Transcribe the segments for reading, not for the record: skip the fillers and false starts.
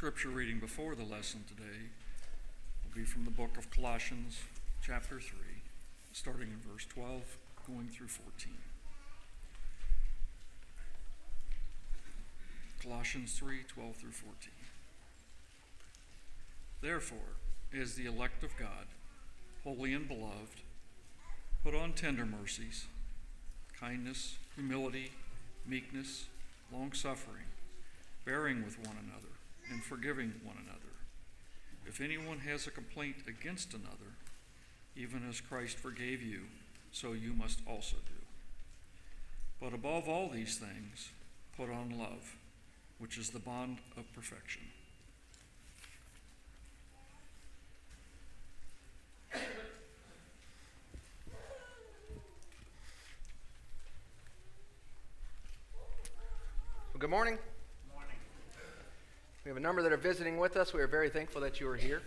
scripture reading before the lesson today will be from the book of Colossians, chapter 3, starting in verse 12, going through 14. Colossians 3, 12 through 14. Therefore, as the elect of God, holy and beloved, put on tender mercies, kindness, humility, meekness, long-suffering, bearing with one another, and forgiving one another. If anyone has a complaint against another, even as Christ forgave you, so you must also do. But above all these things, put on love, which is the bond of perfection. Well, good morning. We have a number that are visiting with us. We are very thankful that you are here.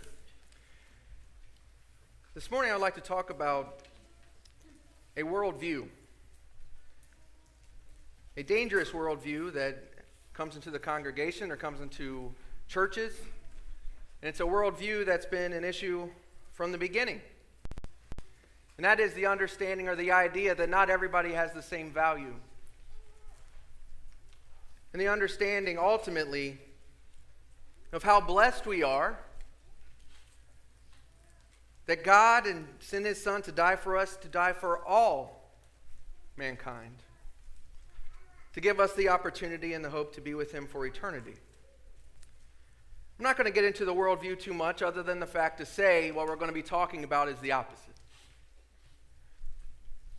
This morning I would like to talk about a worldview. A dangerous worldview that comes into the congregation or comes into churches. And it's a worldview that's been an issue from the beginning. And that is the understanding or the idea that not everybody has the same value. And the understanding ultimately of how blessed we are that God sent his Son to die for us, to die for all mankind, to give us the opportunity and the hope to be with him for eternity. I'm not going to get into the worldview too much other than the fact to say what we're going to be talking about is the opposite.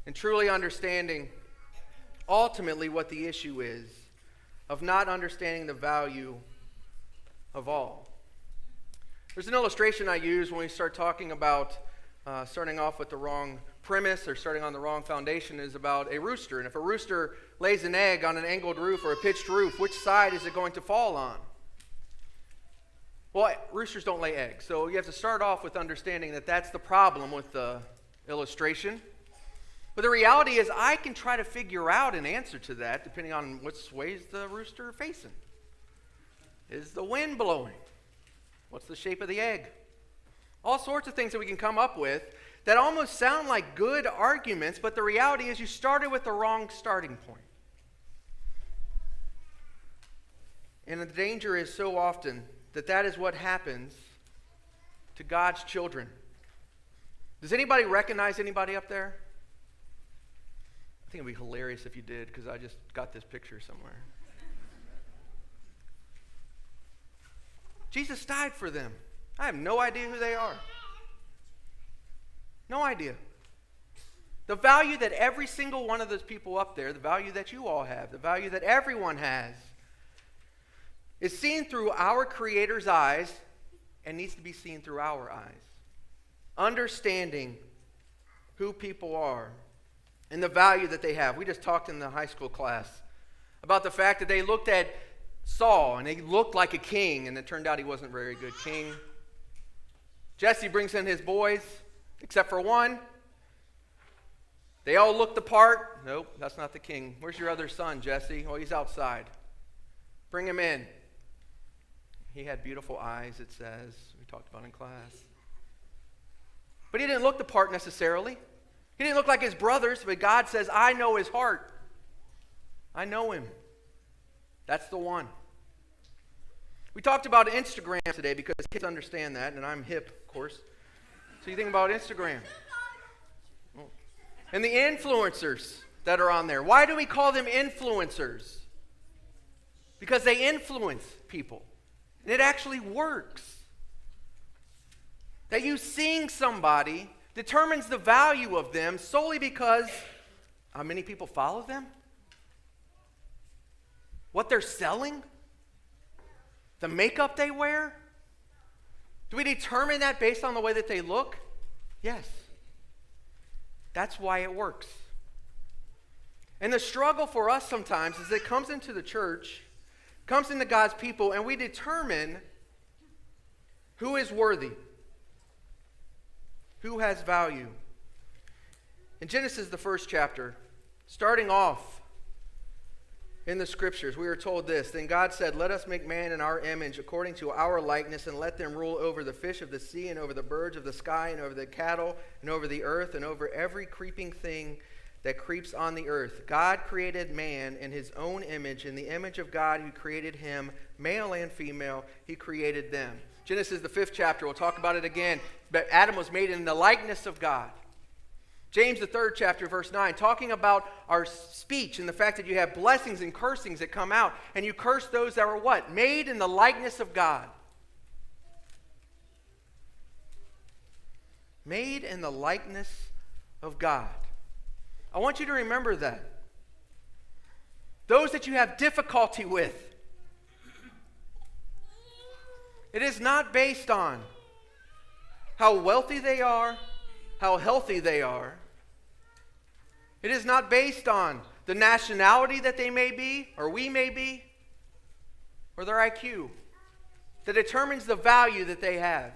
And truly understanding ultimately what the issue is of not understanding the value of all. There's an illustration I use when we start talking about starting off with the wrong premise or starting on the wrong foundation is about a rooster. And if a rooster lays an egg on an angled roof or a pitched roof, which side is it going to fall on? Well, roosters don't lay eggs. So you have to start off with understanding that that's the problem with the illustration. But the reality is I can try to figure out an answer to that depending on which way is the rooster facing. Is the wind blowing? What's the shape of the egg? All sorts of things that we can come up with that almost sound like good arguments, but the reality is you started with the wrong starting point. And the danger is so often that is what happens to God's children. Does anybody recognize anybody up there? I think it would be hilarious if you did, because I just got this picture somewhere. Jesus died for them. I have no idea who they are. No idea. The value that every single one of those people up there, the value that you all have, the value that everyone has, is seen through our Creator's eyes and needs to be seen through our eyes. Understanding who people are and the value that they have. We just talked in the high school class about the fact that they looked at Saul, and he looked like a king, and it turned out he wasn't a very good king. Jesse brings in his boys, except for one. They all looked the part. Nope, that's not the king. Where's your other son, Jesse? Oh, he's outside. Bring him in. He had beautiful eyes, it says. We talked about in class. But he didn't look the part necessarily. He didn't look like his brothers, but God says, I know his heart. I know him. That's the one. We talked about Instagram today because kids understand that, and I'm hip, of course. So you think about Instagram. And the influencers that are on there. Why do we call them influencers? Because they influence people. And it actually works. That you seeing somebody determines the value of them solely because how many people follow them? What they're selling? The makeup they wear? Do we determine that based on the way that they look? Yes. That's why it works. And the struggle for us sometimes is it comes into the church, comes into God's people, and we determine who is worthy, who has value. In Genesis, the first chapter, starting off, In the scriptures, we are told this: Then God said, let us make man in our image, according to our likeness, and let them rule over the fish of the sea, and over the birds of the sky, and over the cattle, and over the earth, and over every creeping thing that creeps on the earth. God created man in his own image. In the image of God, who created him, male and female, he created them. Genesis, the 5th chapter, we'll talk about it again. But Adam was made in the likeness of God. James, the 3rd chapter, verse 9, talking about our speech and the fact that you have blessings and cursings that come out, and you curse those that were what? Made in the likeness of God. Made in the likeness of God. I want you to remember that. Those that you have difficulty with, it is not based on how wealthy they are, how healthy they are. It is not based on the nationality that they may be, or we may be, or their IQ, that determines the value that they have.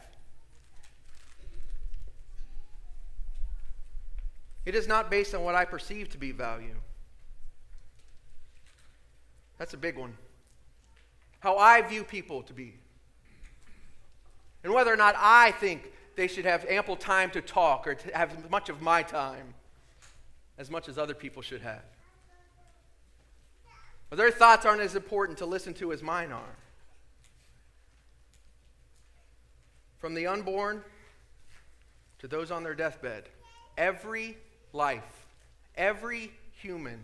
It is not based on what I perceive to be value. That's a big one. How I view people to be. And whether or not I think they should have ample time to talk or to have much of my time as much as other people should have. But their thoughts aren't as important to listen to as mine are. From the unborn to those on their deathbed, every life, every human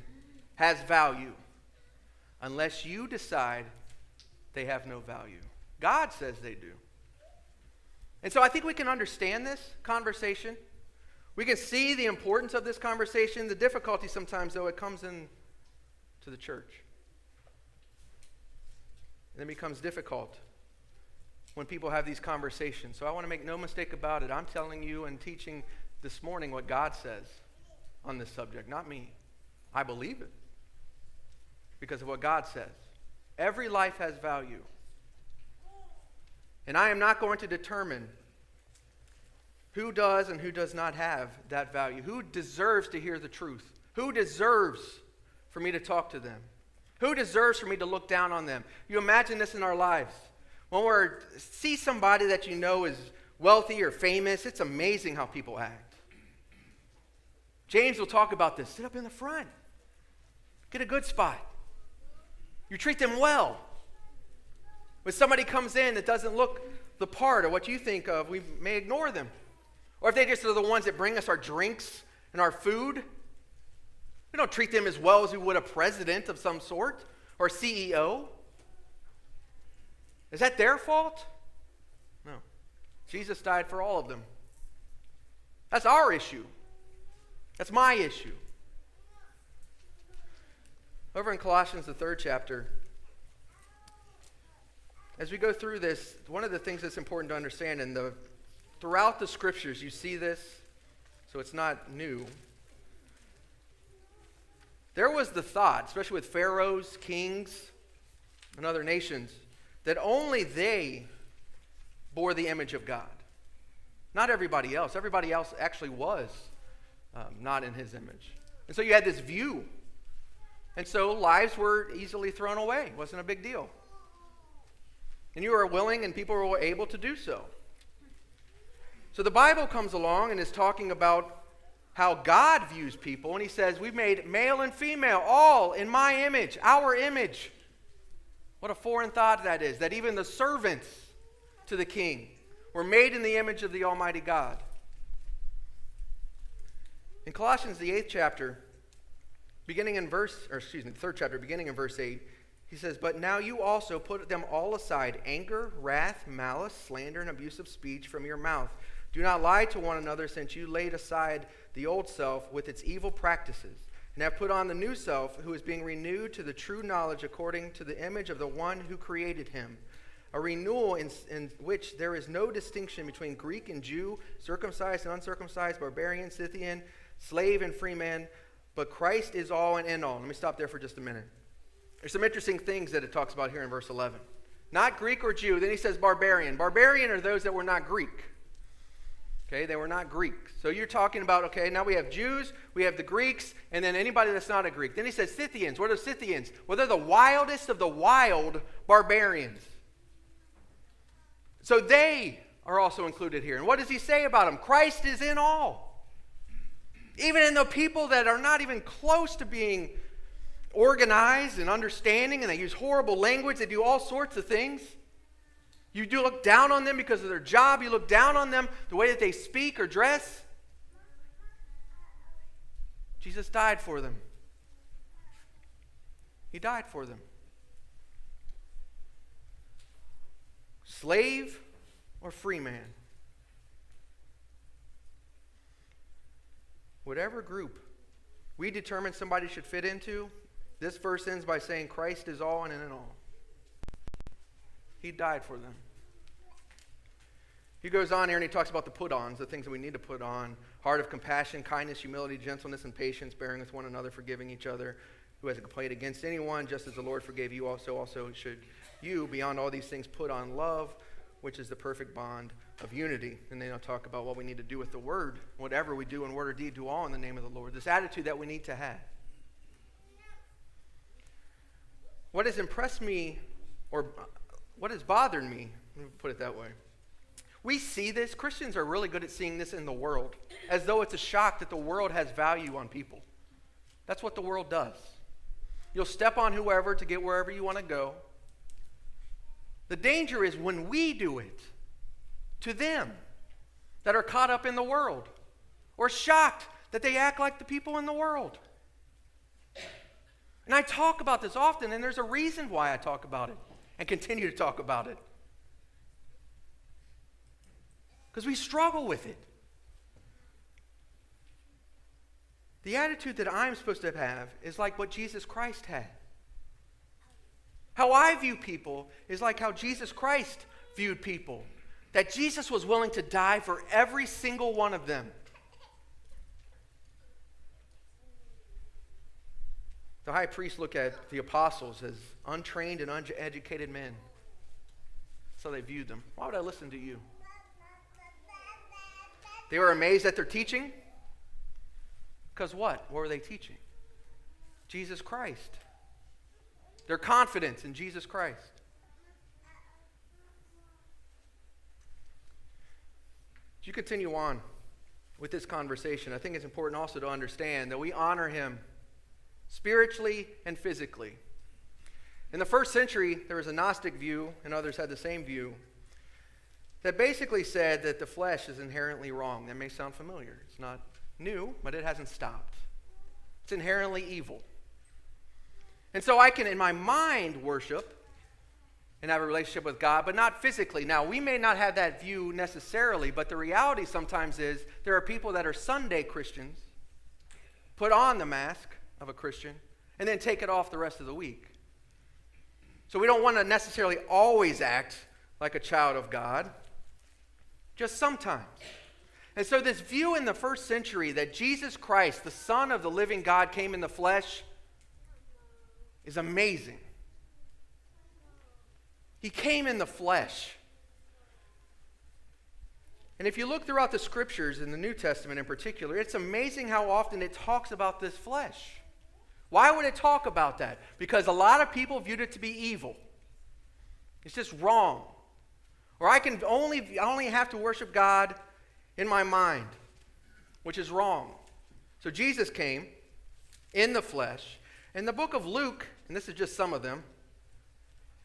has value unless you decide they have no value. God says they do. And so I think we can understand this conversation. We can see the importance of this conversation. The difficulty sometimes, though, it comes in to the church. And it becomes difficult when people have these conversations. So I want to make no mistake about it. I'm telling you and teaching this morning what God says on this subject, not me. I believe it because of what God says. Every life has value. And I am not going to determine who does and who does not have that value. Who deserves to hear the truth? Who deserves for me to talk to them? Who deserves for me to look down on them? You imagine this in our lives. When we see somebody that you know is wealthy or famous, it's amazing how people act. James will talk about this. Sit up in the front. Get a good spot. You treat them well. When somebody comes in that doesn't look the part of what you think of, we may ignore them. Or if they just are the ones that bring us our drinks and our food, we don't treat them as well as we would a president of some sort or a CEO. Is that their fault? No. Jesus died for all of them. That's our issue. That's my issue. Over in Colossians, the 3rd chapter, as we go through this, one of the things that's important to understand, and throughout the scriptures you see this, so it's not new. There was the thought, especially with pharaohs, kings, and other nations, that only they bore the image of God. Not everybody else. Everybody else actually was not in his image. And so you had this view. And so lives were easily thrown away. It wasn't a big deal. And you were willing and people were able to do so. So the Bible comes along and is talking about how God views people. And he says, we've made male and female, all in my image, our image. What a foreign thought that is, that even the servants to the king were made in the image of the Almighty God. In Colossians, the 8th chapter, the 3rd chapter, beginning in verse 8, he says, but now you also put them all aside, anger, wrath, malice, slander, and abusive speech from your mouth. Do not lie to one another, since you laid aside the old self with its evil practices, and have put on the new self, who is being renewed to the true knowledge according to the image of the one who created him. A renewal in which there is no distinction between Greek and Jew, circumcised and uncircumcised, barbarian, Scythian, slave and free man, but Christ is all and in all. Let me stop there for just a minute. There's some interesting things that it talks about here in verse 11. Not Greek or Jew. Then he says barbarian. Barbarian are those that were not Greek. Okay, they were not Greeks. So you're talking about, okay, now we have Jews, we have the Greeks, and then anybody that's not a Greek. Then he says Scythians. What are Scythians? Well, they're the wildest of the wild barbarians. So they are also included here. And what does he say about them? Christ is in all. Even in the people that are not even close to being organized and understanding, and they use horrible language, they do all sorts of things. You do look down on them because of their job. You look down on them the way that they speak or dress. Jesus died for them. He died for them. Slave or free man. Whatever group we determine somebody should fit into, this verse ends by saying Christ is all and in all. He died for them. He goes on here and he talks about the put-ons, the things that we need to put on. Heart of compassion, kindness, humility, gentleness, and patience, bearing with one another, forgiving each other. Who has a complaint against anyone, just as the Lord forgave you, also should you, beyond all these things, put on love, which is the perfect bond of unity. And then I'll talk about what we need to do with the word. Whatever we do in word or deed, do all in the name of the Lord. This attitude that we need to have. What has impressed me, or what has bothered me, let me put it that way. We see this. Christians are really good at seeing this in the world, as though it's a shock that the world has value on people. That's what the world does. You'll step on whoever to get wherever you want to go. The danger is when we do it to them that are caught up in the world, or shocked that they act like the people in the world. And I talk about this often, and there's a reason why I talk about it and continue to talk about it. Because we struggle with it. The attitude that I'm supposed to have is like what Jesus Christ had. How I view people is like how Jesus Christ viewed people. That Jesus was willing to die for every single one of them. The high priest looked at the apostles as untrained and uneducated men. So they viewed them. Why would I listen to you? They were amazed at their teaching. Because what? What were they teaching? Jesus Christ. Their confidence in Jesus Christ. As you continue on with this conversation, I think it's important also to understand that we honor him spiritually and physically. In the first century, there was a Gnostic view, and others had the same view, that basically said that the flesh is inherently wrong. That may sound familiar. It's not new, but it hasn't stopped. It's inherently evil. And so I can, in my mind, worship and have a relationship with God, but not physically. Now, we may not have that view necessarily, but the reality sometimes is there are people that are Sunday Christians, put on the mask of a Christian, and then take it off the rest of the week. So we don't want to necessarily always act like a child of God, just sometimes. And so this view in the first century that Jesus Christ, the Son of the living God, came in the flesh is amazing. He came in the flesh. And if you look throughout the scriptures, in the New Testament in particular, it's amazing how often it talks about this flesh. Why would it talk about that? Because a lot of people viewed it to be evil. It's just wrong. Or I only have to worship God in my mind, which is wrong. So Jesus came in the flesh. In the book of Luke, and this is just some of them,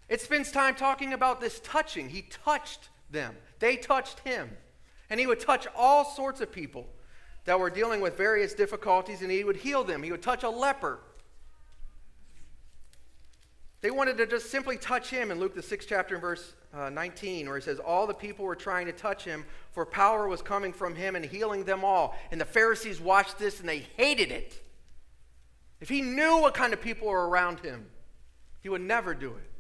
it spends time talking about this touching. He touched them. They touched him. And he would touch all sorts of people that were dealing with various difficulties, and he would heal them. He would touch a leper. They wanted to just simply touch him in Luke the 6th chapter and verse 19, where it says, all the people were trying to touch him, for power was coming from him and healing them all. And the Pharisees watched this and they hated it. If he knew what kind of people were around him, he would never do it.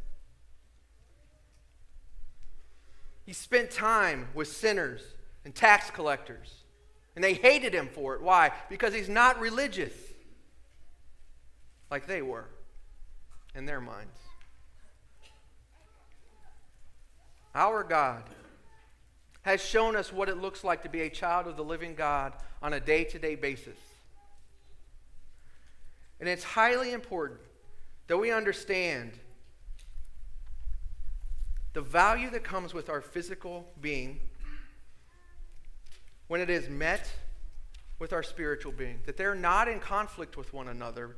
He spent time with sinners and tax collectors, and they hated him for it. Why? Because he's not religious like they were in their minds. Our God has shown us what it looks like to be a child of the living God on a day-to-day basis. And it's highly important that we understand the value that comes with our physical being when it is met with our spiritual being, that they're not in conflict with one another,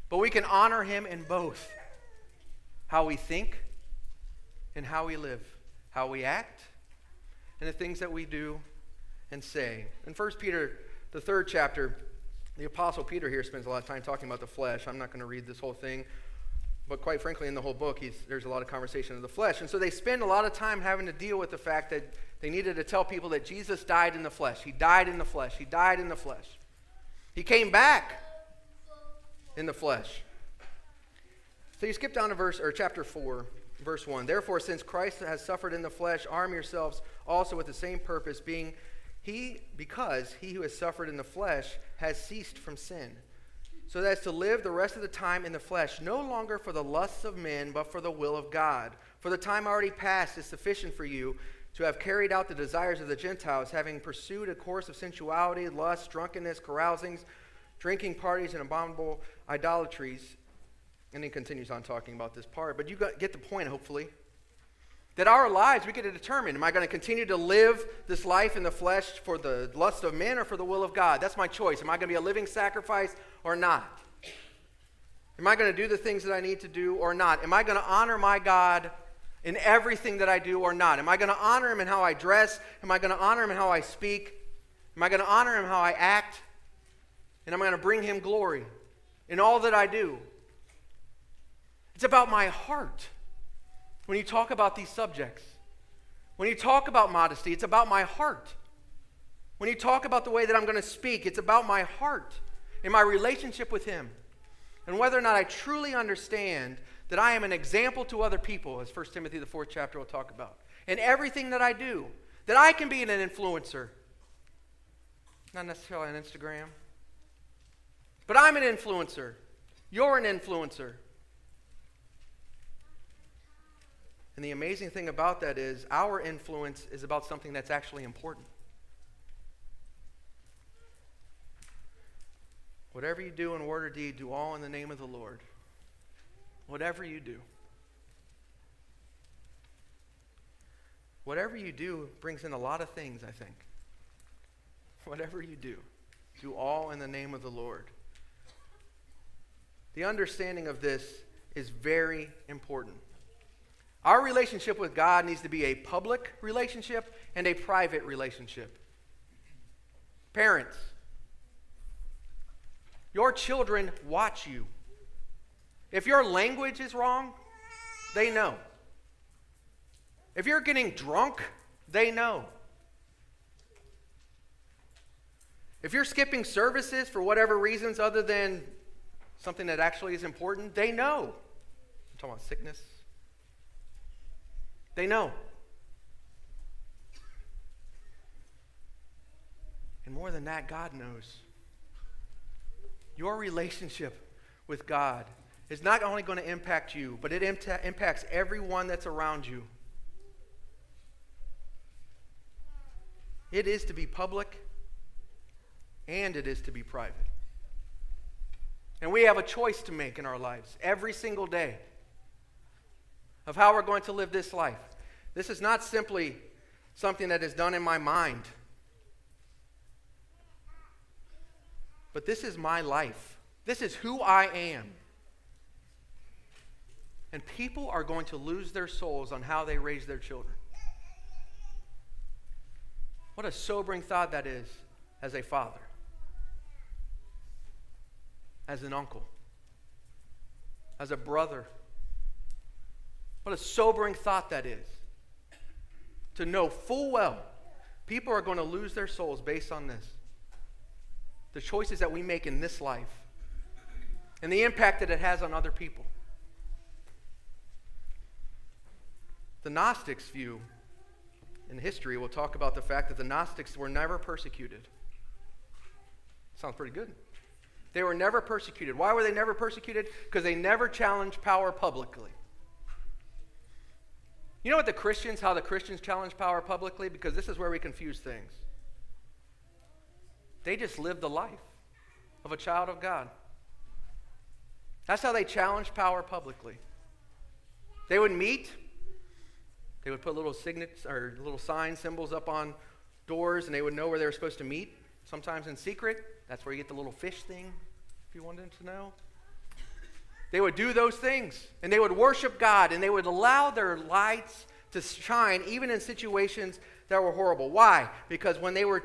but we can honor him in both how we think and how we live, how we act, and the things that we do and say. In 1 Peter, the 3rd chapter, the Apostle Peter here spends a lot of time talking about the flesh. I'm not going to read this whole thing, but quite frankly, in the whole book, there's a lot of conversation of the flesh. And so they spend a lot of time having to deal with the fact that they needed to tell people that Jesus died in the flesh. He died in the flesh. He died in the flesh. He came back in the flesh. So you skip down to chapter 4. Verse 1, therefore, since Christ has suffered in the flesh, arm yourselves also with the same purpose, because he who has suffered in the flesh has ceased from sin, so that as to live the rest of the time in the flesh, no longer for the lusts of men, but for the will of God. For the time already past is sufficient for you to have carried out the desires of the Gentiles, having pursued a course of sensuality, lust, drunkenness, carousings, drinking parties, and abominable idolatries. And he continues on talking about this part. But you get the point, hopefully. That our lives, we get to determine, am I going to continue to live this life in the flesh for the lust of men or for the will of God? That's my choice. Am I going to be a living sacrifice or not? Am I going to do the things that I need to do or not? Am I going to honor my God in everything that I do or not? Am I going to honor him in how I dress? Am I going to honor him in how I speak? Am I going to honor him in how I act? And am I going to bring him glory in all that I do? It's about my heart. When you talk about these subjects, when you talk about modesty, it's about my heart. When you talk about the way that I'm going to speak, it's about my heart and my relationship with him. And whether or not I truly understand that I am an example to other people, as 1 Timothy, the 4th chapter, will talk about. In everything that I do, that I can be an influencer. Not necessarily on Instagram. But I'm an influencer. You're an influencer. And the amazing thing about that is our influence is about something that's actually important. Whatever you do in word or deed, do all in the name of the Lord. Whatever you do. Whatever you do brings in a lot of things, I think. Whatever you do all in the name of the Lord. The understanding of this is very important. Our relationship with God needs to be a public relationship and a private relationship. Parents, your children watch you. If your language is wrong, they know. If you're getting drunk, they know. If you're skipping services for whatever reasons other than something that actually is important, they know. I'm talking about sickness. They know. And more than that, God knows. Your relationship with God is not only going to impact you, but it impacts everyone that's around you. It is to be public and it is to be private. And we have a choice to make in our lives every single day of how we're going to live this life. This is not simply something that is done in my mind, but this is my life. This is who I am. And people are going to lose their souls on how they raise their children. What a sobering thought that is as a father, as an uncle, as a brother. What a sobering thought that is. To know full well people are going to lose their souls based on this. The choices that we make in this life and the impact that it has on other people. The Gnostics' view in history will talk about the fact that the Gnostics were never persecuted. Sounds pretty good. They were never persecuted. Why were they never persecuted? Because they never challenged power publicly. You know what how the Christians challenge power publicly? Because this is where we confuse things. They just live the life of a child of God. That's how they challenge power publicly. They would meet. They would put little signets or little sign symbols up on doors, and they would know where they were supposed to meet, sometimes in secret. That's where you get the little fish thing, if you wanted to know. They would do those things, and they would worship God, and they would allow their lights to shine even in situations that were horrible. Why? Because when they were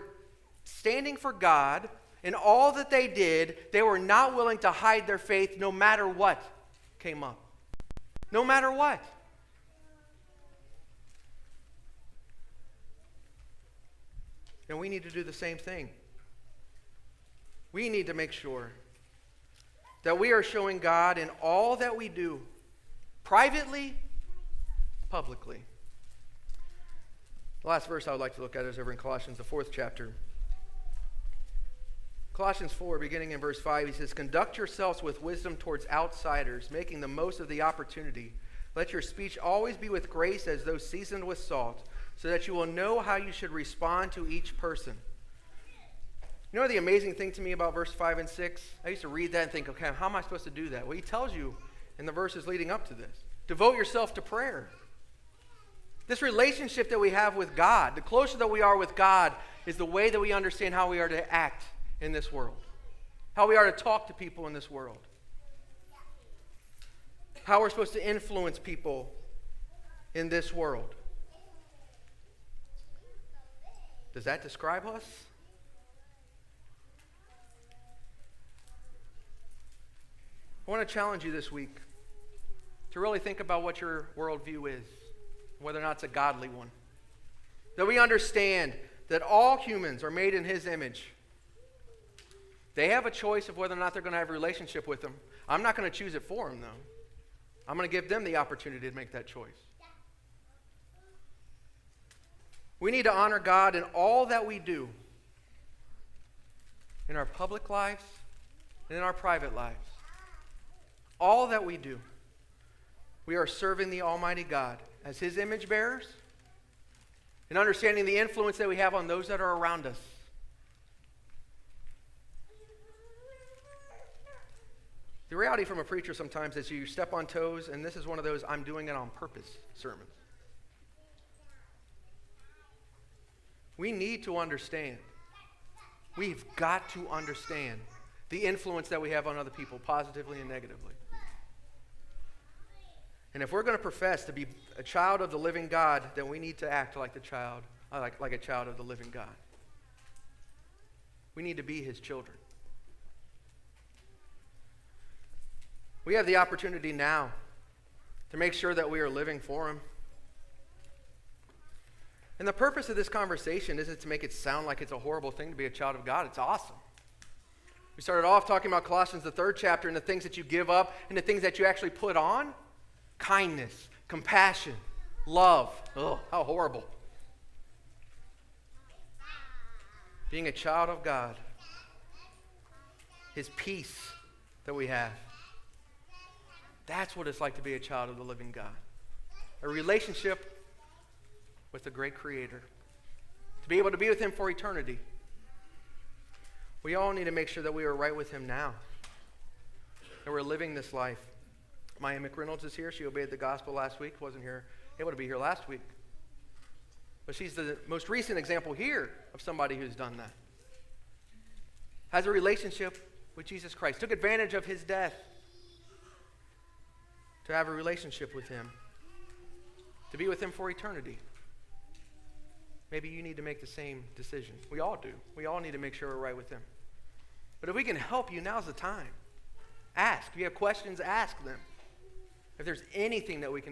standing for God in all that they did, they were not willing to hide their faith no matter what came up. No matter what. And we need to do the same thing. We need to make sure that we are showing God in all that we do, privately, publicly. The last verse I would like to look at is over in Colossians, the 4th chapter. Colossians 4, beginning in verse 5, he says, "Conduct yourselves with wisdom towards outsiders, making the most of the opportunity. Let your speech always be with grace as though seasoned with salt, so that you will know how you should respond to each person." You know the amazing thing to me about verse 5 and 6? I used to read that and think, okay, how am I supposed to do that? Well, he tells you in the verses leading up to this. Devote yourself to prayer. This relationship that we have with God, the closer that we are with God, is the way that we understand how we are to act in this world. How we are to talk to people in this world. How we're supposed to influence people in this world. Does that describe us? I want to challenge you this week to really think about what your worldview is, whether or not it's a godly one. That we understand that all humans are made in His image. They have a choice of whether or not they're going to have a relationship with Him. I'm not going to choose it for them, though. I'm going to give them the opportunity to make that choice. We need to honor God in all that we do, in our public lives and in our private lives. All that we do, we are serving the Almighty God as His image bearers and understanding the influence that we have on those that are around us. The reality from a preacher sometimes is you step on toes, and this is one of those I'm doing it on purpose sermons. We need to understand. We've got to understand the influence that we have on other people, positively and negatively. And if we're going to profess to be a child of the living God, then we need to act like a child of the living God. We need to be His children. We have the opportunity now to make sure that we are living for Him. And the purpose of this conversation isn't to make it sound like it's a horrible thing to be a child of God. It's awesome. We started off talking about Colossians, the 3rd chapter, and the things that you give up and the things that you actually put on. Kindness, compassion, love. Oh, how horrible. Being a child of God. His peace that we have. That's what it's like to be a child of the living God. A relationship with the great Creator. To be able to be with Him for eternity. We all need to make sure that we are right with Him now. That we're living this life. Maya McReynolds is here. She obeyed the gospel last week. Wasn't able to be here last week. But she's the most recent example here of somebody who's done that. Has a relationship with Jesus Christ. Took advantage of His death to have a relationship with Him. To be with Him for eternity. Maybe you need to make the same decision. We all do. We all need to make sure we're right with Him. But if we can help you, now's the time. Ask. If you have questions, ask them. If there's anything that we can